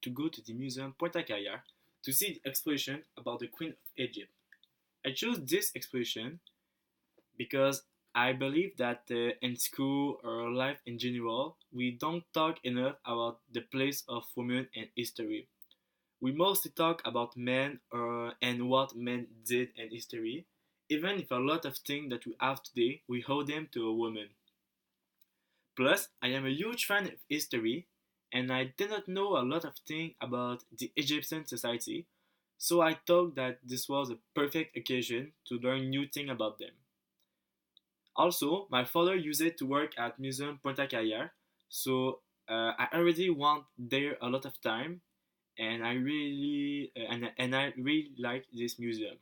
to go to the museum Pointe-à-Callard to see the exposition about the Queen of Egypt. I chose this exposition because I believe that in school or life in general, we don't talk enough about the place of women in history. We mostly talk about men and what men did in history, even if a lot of things that we have today, we owe them to a woman. Plus, I am a huge fan of history, and I did not know a lot of things about the Egyptian society, so I thought that this was a perfect occasion to learn new things about them. Also, my father used it to work at Museum Pointe-à-Callard, so I already want there a lot of time, and I really like this museum.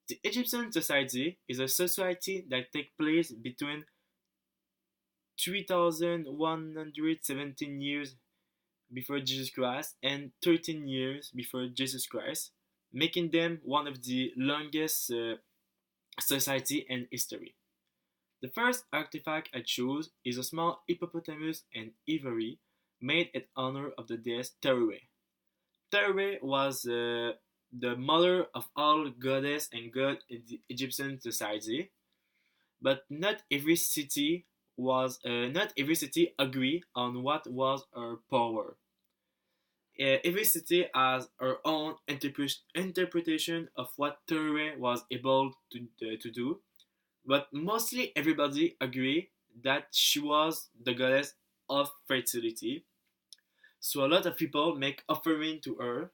The Egyptian society is a society that takes place between 3117 years before Jesus Christ and 13 years before Jesus Christ, making them one of the longest society in history. The first artifact I chose is a small hippopotamus and ivory made in honor of the deity Teruwe. Teruwe was the mother of all goddess and god in the Egyptian society, but not every city agree on what was her power. Every city has her own interpretation of what Teruwe was able to do, but mostly everybody agree that she was the goddess of fertility. So a lot of people make offering to her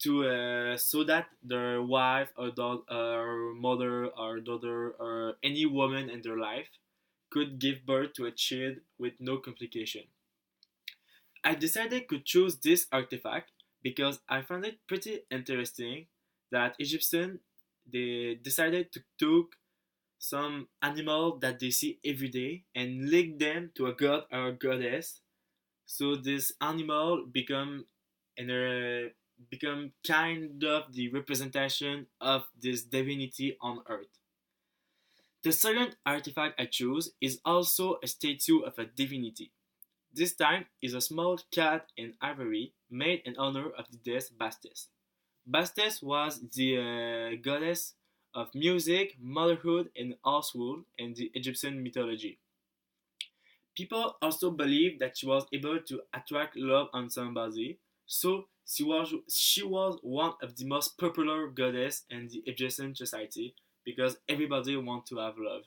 to so that their wife or mother or daughter or any woman in their life could give birth to a child with no complication. I decided to choose this artifact because I found it pretty interesting that Egyptians they decided to take some animal that they see every day and link them to a god or a goddess. So this animal become kind of the representation of this divinity on earth. The second artifact I choose is also a statue of a divinity. This time is a small cat in ivory made in honor of the deity Bastet. Bastet was the goddess of music, motherhood, and household in the Egyptian mythology. People also believe that she was able to attract love on somebody, so she was one of the most popular goddess in the Egyptian society because everybody want to have love.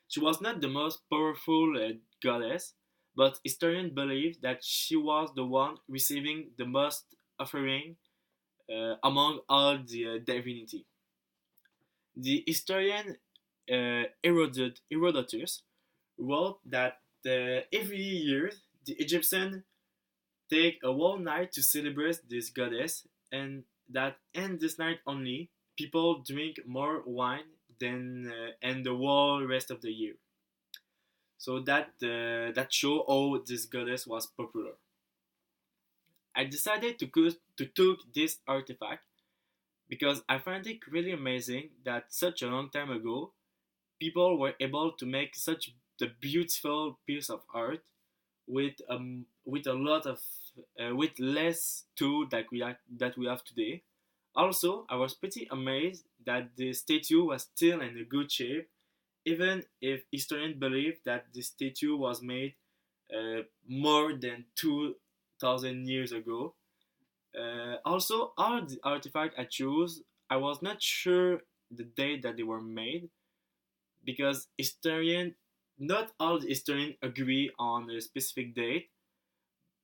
She was not the most powerful goddess, but historians believe that she was the one receiving the most offering among all the divinity. The historian Herodotus wrote that every year the Egyptians take a whole night to celebrate this goddess, and that in this night only, people drink more wine than in the whole rest of the year. So that show how this goddess was popular. I decided to take this artifact because I find it really amazing that such a long time ago, people were able to make such the beautiful piece of art with a lot of with less tool that we have today. Also, I was pretty amazed that the statue was still in a good shape, even if historians believe that the statue was made more than 2,000 years ago. Also, all the artifacts I chose, I was not sure the date that they were made because not all the historians agree on a specific date,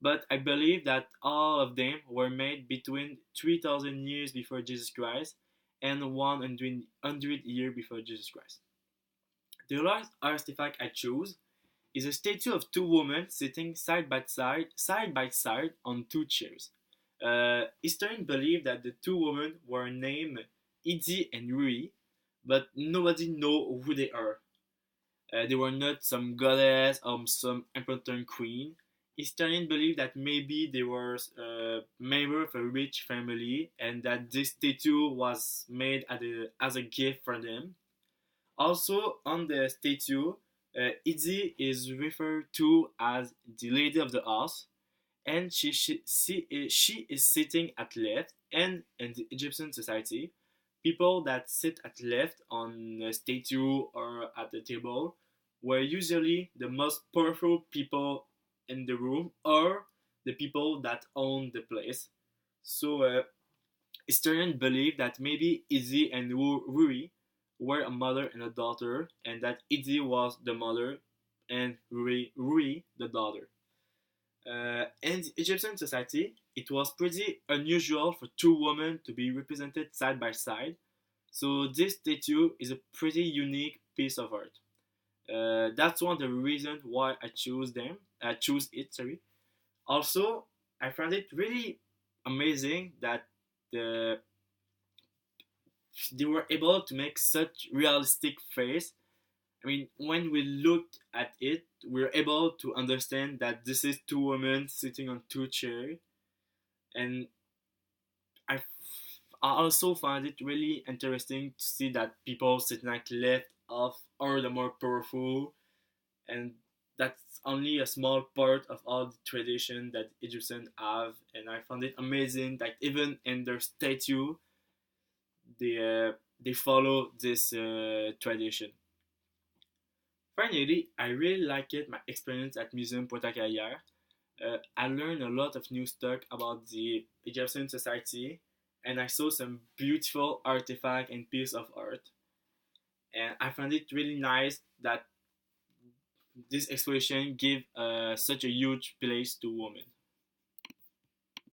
but I believe that all of them were made between 3,000 years before Jesus Christ and 100 years before Jesus Christ. The last artifact I chose is a statue of two women sitting side by side on two chairs. Historians believe that the two women were named Idi and Rui, but nobody know who they are. They were not some goddess or some important queen. Historians believe that maybe they were member of a rich family and that this statue was made as a gift for them. Also, on the statue, Izzy is referred to as the Lady of the House, and she is sitting at left. And in the Egyptian society, people that sit at left on a statue or at the table were usually the most powerful people in the room, or the people that own the place. So historians believe that maybe Izzy and Rui were a mother and a daughter, and that Izzy was the mother and Rui the daughter. In the Egyptian society, it was pretty unusual for two women to be represented side by side. So this statue is a pretty unique piece of art. That's one of the reasons why I choose them. I choose it. Sorry. Also, I found it really amazing that the they were able to make such realistic face. I mean, when we look at it, we're able to understand that this is two women sitting on two chairs, and I, I also find it really interesting to see that people sitting like left off are the more powerful, and that's only a small part of all the tradition that Egyptians have, and I found it amazing that even in their statue, they follow this tradition. Finally, I really liked my experience at Museum Potakaya. I learned a lot of new stuff about the Egyptian society, and I saw some beautiful artifact and piece of art. And I found it really nice that this exploration gave such a huge place to women.